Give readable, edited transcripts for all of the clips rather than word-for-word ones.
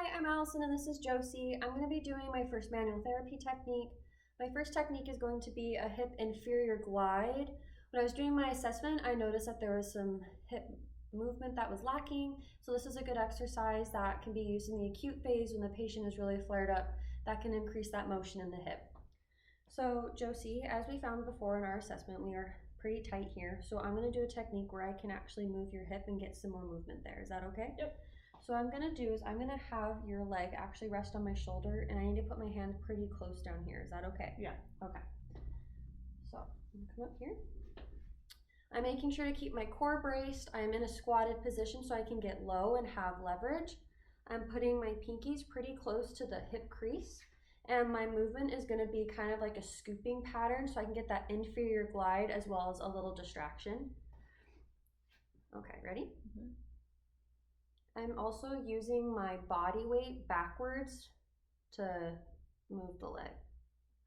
Hi, I'm Allison and this is Josie. I'm going to be doing my first manual therapy technique. My first technique is going to be a hip inferior glide. When I was doing my assessment, I noticed that there was some hip movement that was lacking. So this is a good exercise that can be used in the acute phase when the patient is really flared up. That can increase that motion in the hip. So Josie, as we found before in our assessment, we are pretty tight here. So I'm going to do a technique where I can actually move your hip and get some more movement there. Is that okay? Yep. So what I'm going to do is I'm going to have your leg actually rest on my shoulder, and I need to put my hand pretty close down here. Is that okay? Yeah. Okay. So I'm going to come up here. I'm making sure to keep my core braced. I'm in a squatted position so I can get low and have leverage. I'm putting my pinkies pretty close to the hip crease, and my movement is going to be kind of like a scooping pattern so I can get that inferior glide as well as a little distraction. Okay, ready? Mm-hmm. I'm also using my body weight backwards to move the leg.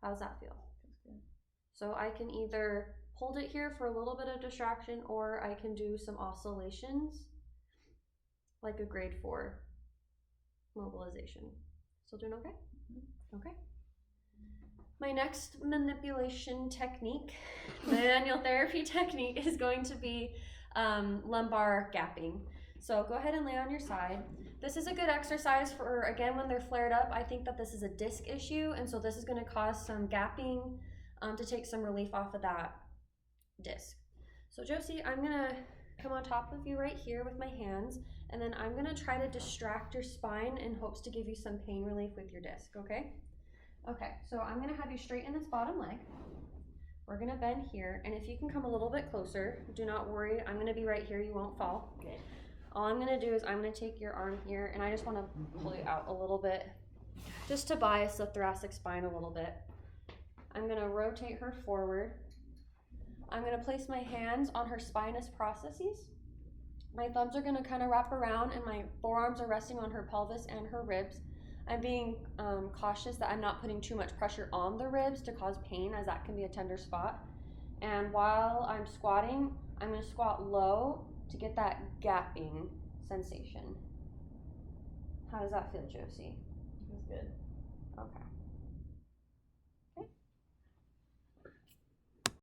How does that feel? Feels good. So I can either hold it here for a little bit of distraction, or I can do some oscillations like a grade 4 mobilization. Still doing okay? Mm-hmm. Okay. My next manipulation technique, my manual therapy technique, is going to be lumbar gapping. So go ahead and lay on your side. This is a good exercise for, again, when they're flared up. I think that this is a disc issue, and so this is going to cause some gapping to take some relief off of that disc. So Josie, I'm going to come on top of you right here with my hands, and then I'm going to try to distract your spine in hopes to give you some pain relief with your disc, okay? Okay, so I'm going to have you straighten this bottom leg. We're going to bend here, and if you can come a little bit closer, do not worry, I'm going to be right here, you won't fall. Okay. All I'm going to do is I'm going to take your arm here, and I just want to pull you out a little bit, just to bias the thoracic spine a little bit. I'm going to rotate her forward. I'm going to place my hands on her spinous processes. My thumbs are going to kind of wrap around, and my forearms are resting on her pelvis and her ribs. I'm being cautious that I'm not putting too much pressure on the ribs to cause pain, as that can be a tender spot. And while I'm squatting, I'm going to squat low to get that gapping sensation. How does that feel, Josie? Feels good. Okay.